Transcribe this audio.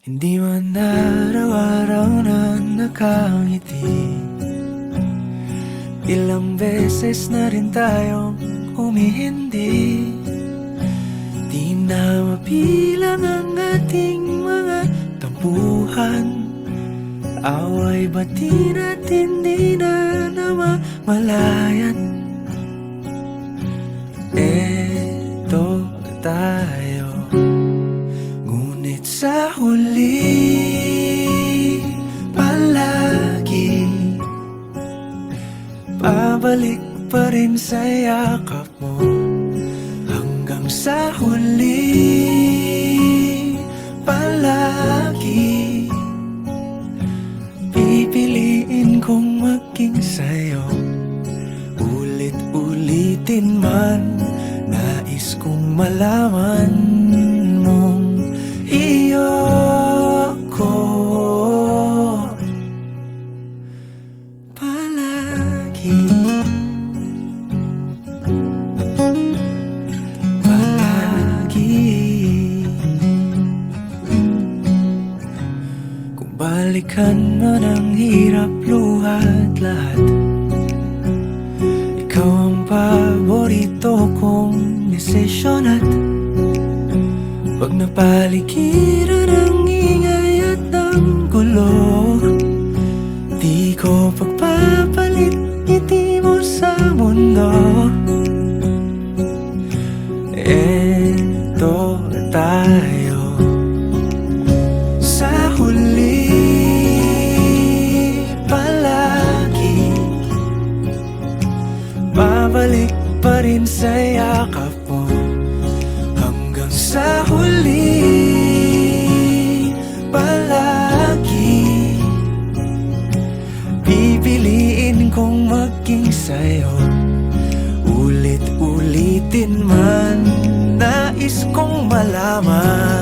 Hindi man araw-araw na nakangiti. Ilang beses na rin tayong humihindi. Di na mapilang ang ating mga tampuhan. Away bati natin di na namamalayan. Eto tayo, ngunit sa huli palagi pabalik pa rin sa yakap mo. Hanggang sa huli palagi pipiliin kong maging sa'yo. Ulit-ulitin man, nais kong malaman mong iyo ko palagi. Palagi. Kung balikan man ang hirap, luhat lahat, ikaw ang paborito kong desisyon. At pag napaligiran ang ingay at ang gulo, di ko pagpapalit ngiti mo sa mundo. Eto tayo, sa huli palagi babalik pa rin sa yakap mo. Hanggang sa huli palagi pipiliin kong maging sa'yo. Ulit-ulitin man, nais kong malaman